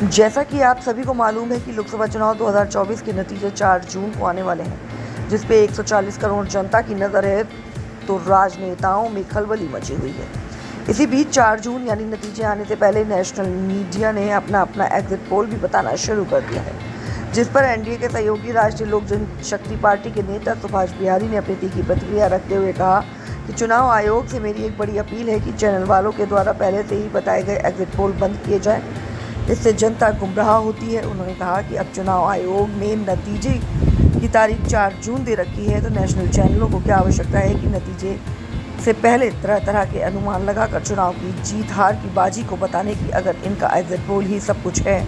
जैसा कि आप सभी को मालूम है कि लोकसभा चुनाव 2024 के नतीजे 4 जून को आने वाले हैं, जिस पे 140 करोड़ जनता की नज़र है, तो राजनेताओं में खलबली मची हुई है। इसी बीच 4 जून यानी नतीजे आने से पहले नेशनल मीडिया ने अपना एग्जिट पोल भी बताना शुरू कर दिया है, जिस पर एनडीए के सहयोगी राष्ट्रीय लोक जनशक्ति पार्टी के नेता सुभाष बिहारी ने अपनी तीखी प्रतिक्रिया रखते हुए कहा कि चुनाव आयोग से मेरी एक बड़ी अपील है कि चैनल वालों के द्वारा पहले से ही बताए गए एग्जिट पोल बंद किए जाएं, इससे जनता गुमराह होती है। उन्होंने कहा कि अब चुनाव आयोग ने नतीजे की तारीख 4 जून दे रखी है, तो नेशनल चैनलों को क्या आवश्यकता है कि नतीजे से पहले तरह तरह के अनुमान लगाकर चुनाव की जीत हार की बाजी को बताने की। अगर इनका एग्जिट पोल ही सब कुछ है,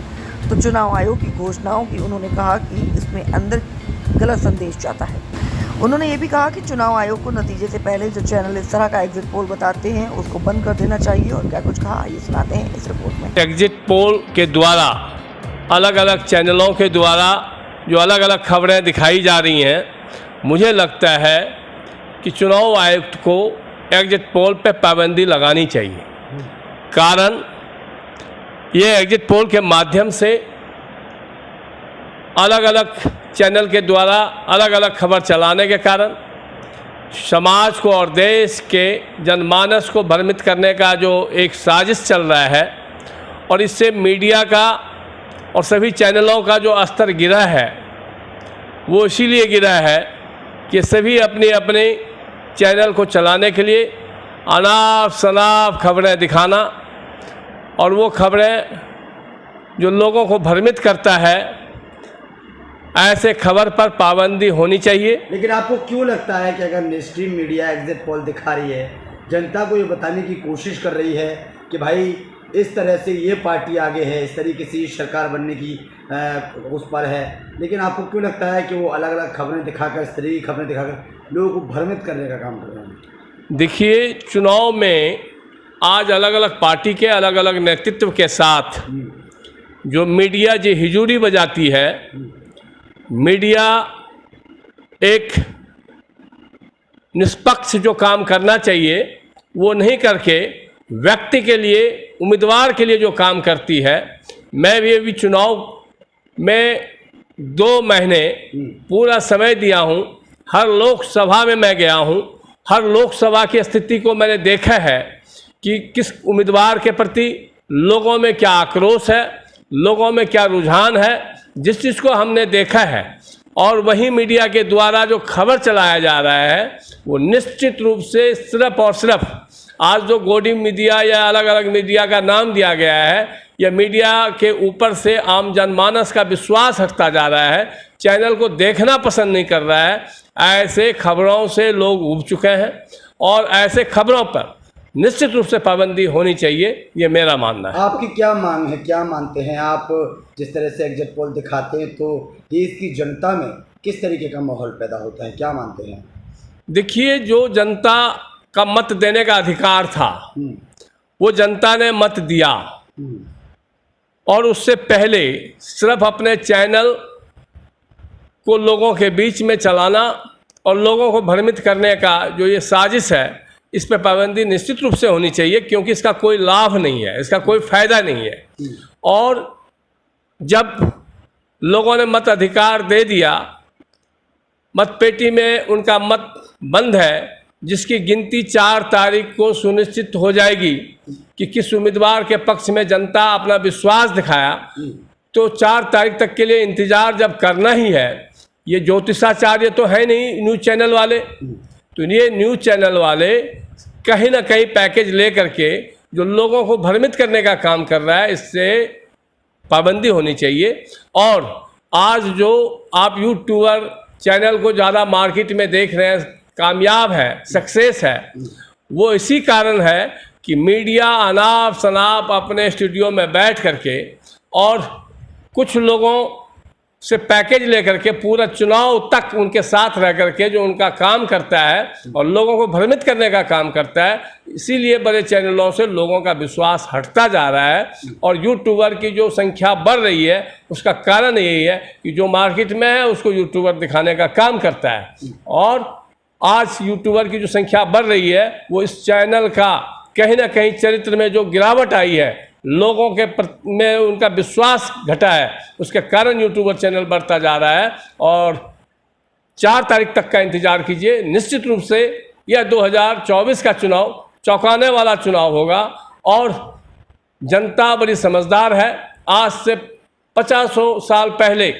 तो चुनाव आयोग की घोषणाओं की उन्होंने कहा कि इसमें अंदर गलत संदेश जाता है। उन्होंने ये भी कहा कि चुनाव आयोग को नतीजे से पहले जो चैनल इस तरह का एग्जिट पोल बताते हैं उसको बंद कर देना चाहिए। और क्या कुछ कहा, ये सुनाते हैं इस रिपोर्ट में। एग्जिट पोल के द्वारा अलग अलग चैनलों के द्वारा जो अलग अलग खबरें दिखाई जा रही हैं, मुझे लगता है कि चुनाव आयुक्त को एग्जिट पोल पे पाबंदी लगानी चाहिए। कारण ये एग्जिट पोल के माध्यम से अलग अलग चैनल के द्वारा अलग अलग खबर चलाने के कारण समाज को और देश के जनमानस को भ्रमित करने का जो एक साजिश चल रहा है, और इससे मीडिया का और सभी चैनलों का जो स्तर गिरा है, वो इसीलिए गिरा है कि सभी अपने अपने चैनल को चलाने के लिए अनाप शनाप खबरें दिखाना, और वो खबरें जो लोगों को भ्रमित करता है, ऐसे खबर पर पाबंदी होनी चाहिए। लेकिन आपको क्यों लगता है कि अगर मेनस्ट्रीम मीडिया एग्जिट पोल दिखा रही है, जनता को ये बताने की कोशिश कर रही है कि भाई इस तरह से ये पार्टी आगे है, इस तरीके से सरकार बनने की उस पर है, लेकिन आपको क्यों लगता है कि वो अलग अलग खबरें दिखाकर, इस तरीके की खबरें दिखाकर लोगों को भ्रमित करने का काम कर रहे हैं? देखिए, चुनाव में आज अलग अलग पार्टी के अलग अलग नेतृत्व के साथ जो मीडिया जो हिजूरी बजाती है, मीडिया एक निष्पक्ष जो काम करना चाहिए वो नहीं करके व्यक्ति के लिए, उम्मीदवार के लिए जो काम करती है। मैं भी चुनाव में 2 महीने पूरा समय दिया हूँ, हर लोकसभा में मैं गया हूँ, हर लोकसभा की स्थिति को मैंने देखा है कि किस उम्मीदवार के प्रति लोगों में क्या आक्रोश है, लोगों में क्या रुझान है, जिस चीज़ को हमने देखा है। और वही मीडिया के द्वारा जो खबर चलाया जा रहा है, वो निश्चित रूप से सिर्फ और सिर्फ आज जो गोदी मीडिया या अलग अलग मीडिया का नाम दिया गया है, यह मीडिया के ऊपर से आम जनमानस का विश्वास हटता जा रहा है, चैनल को देखना पसंद नहीं कर रहा है। ऐसे खबरों से लोग उब चुके हैं, और ऐसे खबरों पर निश्चित रूप से पाबंदी होनी चाहिए, ये मेरा मानना है। आपकी क्या मांग है, क्या मानते हैं आप? जिस तरह से एग्जिट पोल दिखाते हैं तो देश की जनता में किस तरीके का माहौल पैदा होता है, क्या मानते हैं? देखिए, जो जनता का मत देने का अधिकार था, वो जनता ने मत दिया, और उससे पहले सिर्फ अपने चैनल को लोगों के बीच में चलाना और लोगों को भ्रमित करने का जो ये साजिश है, इस पर पाबंदी निश्चित रूप से होनी चाहिए, क्योंकि इसका कोई लाभ नहीं है, इसका कोई फायदा नहीं है। और जब लोगों ने मत अधिकार दे दिया, मतपेटी में उनका मत बंद है, जिसकी गिनती 4 तारीख को सुनिश्चित हो जाएगी कि किस उम्मीदवार के पक्ष में जनता अपना विश्वास दिखाया, तो 4 तारीख तक के लिए इंतज़ार जब करना ही है। ये ज्योतिषाचार्य तो है नहीं न्यूज़ चैनल वाले, तो ये न्यूज़ चैनल वाले कहीं ना कहीं पैकेज ले करके जो लोगों को भ्रमित करने का काम कर रहा है, इससे पाबंदी होनी चाहिए। और आज जो आप यूट्यूबर चैनल को ज़्यादा मार्केट में देख रहे हैं, कामयाब है, सक्सेस है, वो इसी कारण है कि मीडिया अनाप शनाप अपने स्टूडियो में बैठ करके और कुछ लोगों से पैकेज लेकर के पूरा चुनाव तक उनके साथ रह करके जो उनका काम करता है और लोगों को भ्रमित करने का काम करता है। इसीलिए बड़े चैनलों से लोगों का विश्वास हटता जा रहा है, और यूट्यूबर की जो संख्या बढ़ रही है उसका कारण यही है कि जो मार्केट में है उसको यूट्यूबर दिखाने का काम करता है। और आज यूट्यूबर की जो संख्या बढ़ रही है, वो इस चैनल का कहीं ना कहीं चरित्र में जो गिरावट आई है लोगों के में उनका विश्वास घटा है, उसके कारण यूट्यूबर चैनल बढ़ता जा रहा है। और 4 तारीख तक का इंतज़ार कीजिए। निश्चित रूप से यह 2024 का चुनाव चौंकाने वाला चुनाव होगा और जनता बड़ी समझदार है। आज से 50 साल पहले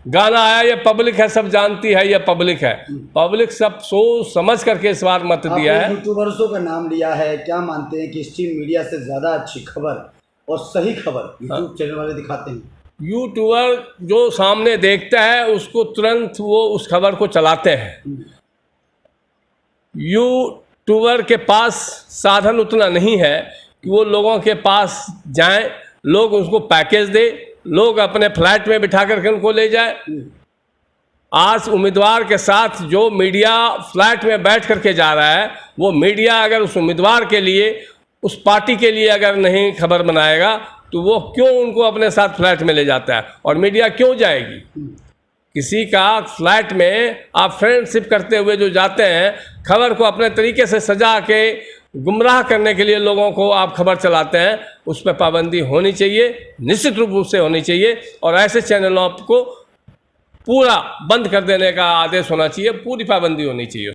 गाना आया, ये पब्लिक है, सब जानती है, ये पब्लिक है। पब्लिक सब सोच समझ करके इस बार मत दिया है। यूट्यूबर्सों का नाम लिया है, क्या मानते हैं कि स्ट्रीम मीडिया से ज़्यादा अच्छी खबर और सही खबर यूट्यूब चैनल वाले दिखाते हैं? यूट्यूबर जो सामने देखता है उसको तुरंत वो उस खबर को चलाते हैं। यूट्यूबर के पास साधन उतना नहीं है कि वो लोगों के पास जाएं, लोग उसको पैकेज दे, लोग अपने फ्लैट में बिठा करके उनको ले जाए। आज उम्मीदवार के साथ जो मीडिया फ्लैट में बैठ करके जा रहा है, वो मीडिया अगर उस उम्मीदवार के लिए, उस पार्टी के लिए अगर नहीं खबर बनाएगा तो वो क्यों उनको अपने साथ फ्लैट में ले जाता है? और मीडिया क्यों जाएगी? किसी का फ्लैट में आप फ्रेंडशिप करते हुए जो जाते हैं, खबर को अपने तरीके से सजा के गुमराह करने के लिए लोगों को आप खबर चलाते हैं, उस पर पाबंदी होनी चाहिए, निश्चित रूप से होनी चाहिए। और ऐसे चैनलों को पूरा बंद कर देने का आदेश होना चाहिए, पूरी पाबंदी होनी चाहिए।